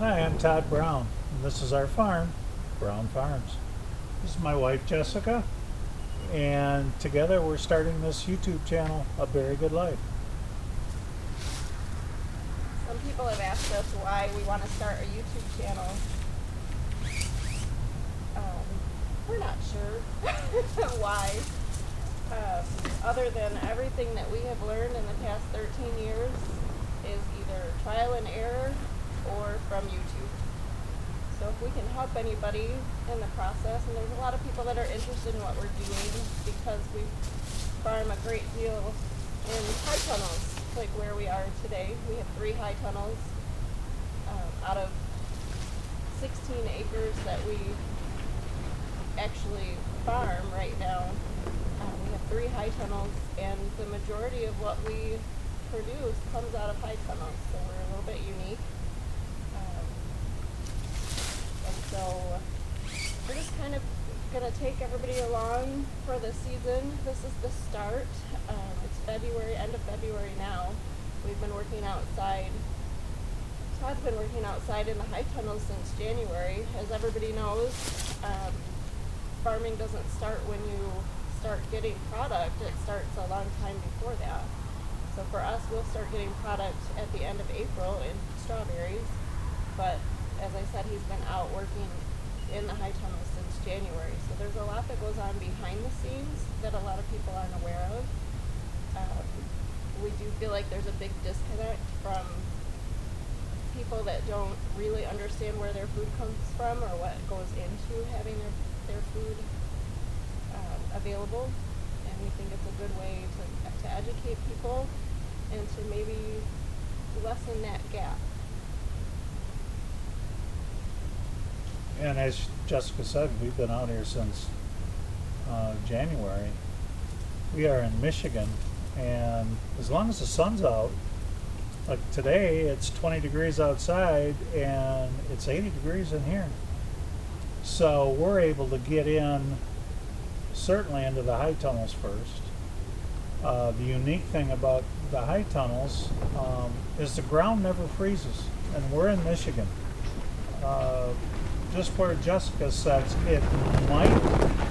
Hi, I'm Todd Brown, and this is our farm, Brown Farms. This is my wife Jessica, and together we're starting this YouTube channel, A Very Good Life. Some people have asked us why we want to start a YouTube channel. We're not sure why. Other than everything that we have learned in the past 13 years is either trial and error or from YouTube. So if we can help anybody in the process, and there's a lot of people that are interested in what we're doing because we farm a great deal in high tunnels, like where we are today. We have 3 high tunnels out of 16 acres that we actually farm right now. We have 3 high tunnels, and the majority of what we produce comes out of high tunnels, so we're a little bit unique. And so we're just kind of going to take everybody along for the season. This is the start. It's February, end of February now. We've been working outside. Todd's been working outside in the high tunnels since January. As everybody knows, farming doesn't start when you start getting product. It starts a long time before that. So for us, we'll start getting product at the end of April in strawberries. But as I said, he's been out working in the high tunnels since January. So there's a lot that goes on behind the scenes that a lot of people aren't aware of. We do feel like there's a big disconnect from people that don't really understand where their food comes from or what goes into having their food available, and we think it's a good way to educate people and to maybe lessen that gap. And as Jessica said, we've been out here since January. We are in Michigan, and as long as the sun's out, like today it's 20 degrees outside and it's 80 degrees in here. So we're able to get in certainly into the high tunnels first. The unique thing about the high tunnels is the ground never freezes, and we're in Michigan. Just where Jessica says it might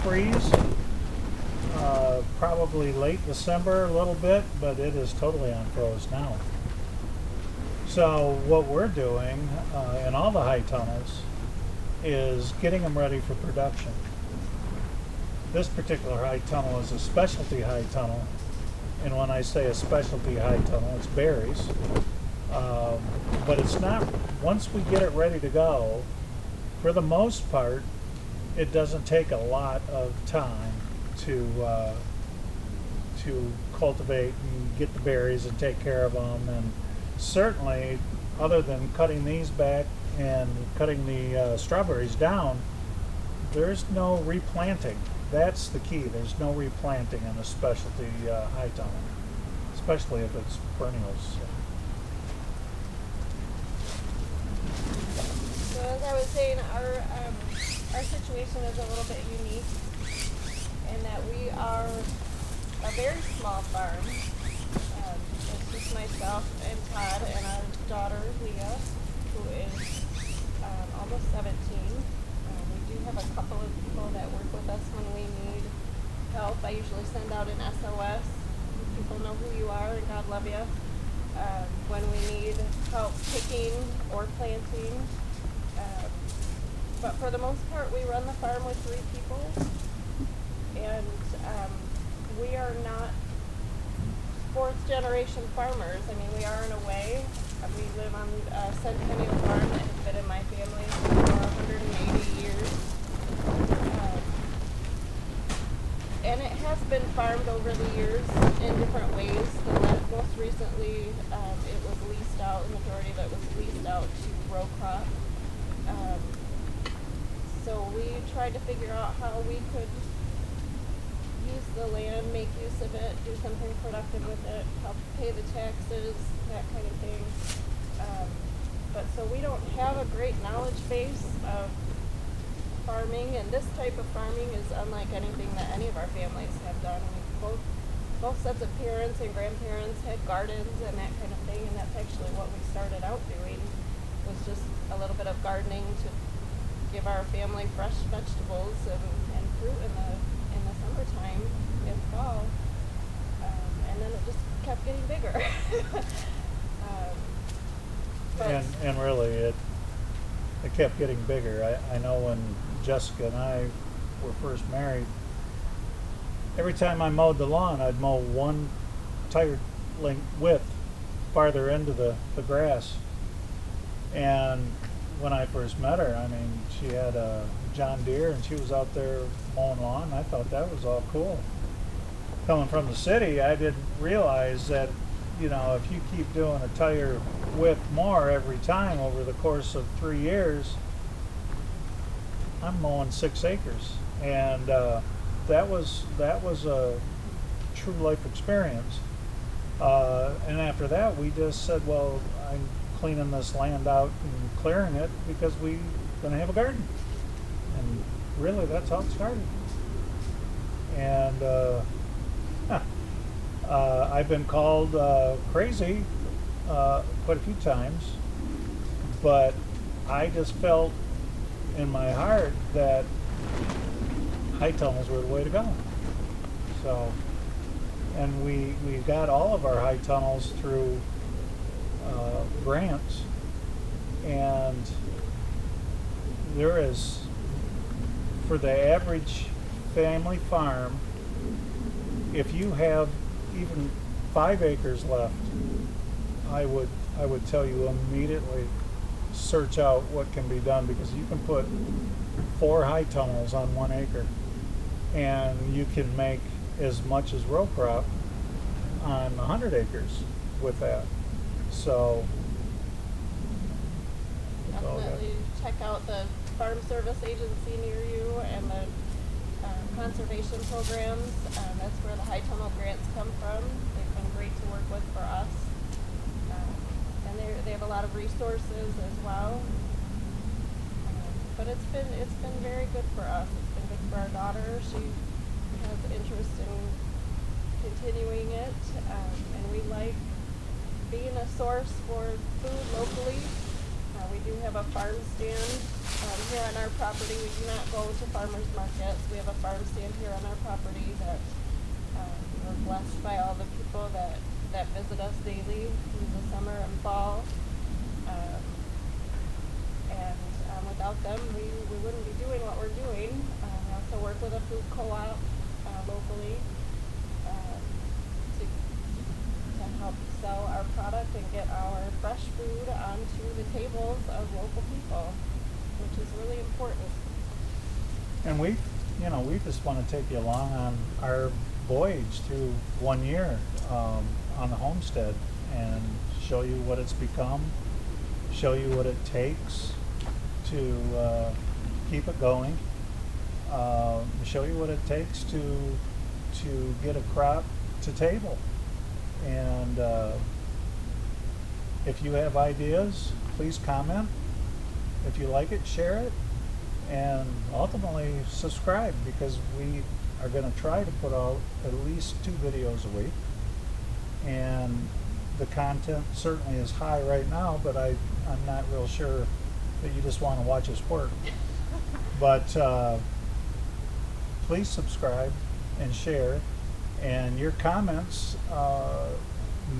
freeze, probably late December a little bit, but it is totally unfroze now. So what we're doing in all the high tunnels is getting them ready for production. This particular high tunnel is a specialty high tunnel, and when I say a specialty high tunnel, it's berries. But it's not, once we get it ready to go, for the most part, it doesn't take a lot of time to cultivate and get the berries and take care of them. And certainly, other than cutting these back and cutting the strawberries down, there's no replanting. That's the key. There's no replanting in a specialty high tunnel, especially if it's perennials. So as I was saying, our situation is a little bit unique in that we are a very small farm. It's just myself and Todd and our daughter Leah, who is almost 17. We do have a couple of people that work with us when we need help. I usually send out an SOS. People know who you are and God love you. When we need help picking or planting. But for the most part, we run the farm with 3 people. And we are not 4th generation farmers. I mean, we are in a way. We live on a Centennial farm that has been in my family for 180 years. And it has been farmed over the years in different ways. Most recently, it was leased out. The majority of it was leased out to row crop. So we tried to figure out how we could use the land, make use of it, do something productive with it, help pay the taxes, that kind of thing. But so we don't have a great knowledge base of farming, and this type of farming is unlike anything that any of our families have done. Both sets of parents and grandparents had gardens and that kind of thing, and that's actually what we started out doing, was just a little bit benefit of gardening to give our family fresh vegetables and fruit in the summertime and fall. And then it just kept getting bigger. But And really, it kept getting bigger. I know when Jessica and I were first married, every time I mowed the lawn, I'd mow one tire length width farther into the grass. And when I first met her, I mean, she had a John Deere and she was out there mowing lawn. I thought that was all cool. Coming from the city, I didn't realize that, you know, if you keep doing a tire width more every time over the course of 3 years, I'm mowing 6 acres. And that was a true life experience. And after that, we just said, well, I'm cleaning this land out and clearing it because we're going to have a garden. And really, that's how it started. And I've been called crazy quite a few times, but I just felt in my heart that high tunnels were the way to go. So, and we got all of our high tunnels through grants, and there is, for the average family farm, if you have even 5 acres left, I would tell you immediately search out what can be done, because you can put 4 high tunnels on 1 acre and you can make as much as row crop on 100 acres with that. So it's all good. definitely check out the farm service agency near you and the conservation programs. That's where the high tunnel grants come from. They've been great to work with for us. And they have a lot of resources as well. But it's been very good for us. It's been good for our daughter. She has interest in continuing it, and we like being a source for food locally. We do have a farm stand here on our property. We do not go to farmers markets. We have a farm stand here on our property that we're blessed by all the people that visit us daily through the summer and fall. And without them, we wouldn't be doing what we're doing. We also work with a food co-op locally to help sell our product and get our fresh food onto the tables of local people, which is really important. And we just want to take you along on our voyage through 1 year on the homestead and show you what it's become, show you what it takes to keep it going, show you what it takes to get a crop to table. And if you have ideas, please comment. If you like it, share it, and ultimately subscribe, because we are going to try to put out at least 2 videos a week. And the content certainly is high right now, but I'm not real sure that you just want to watch us work. But please subscribe and share, and your comments,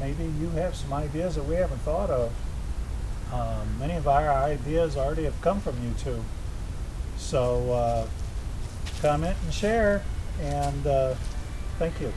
maybe you have some ideas that we haven't thought of. Many of our ideas already have come from YouTube. So comment and share, and thank you.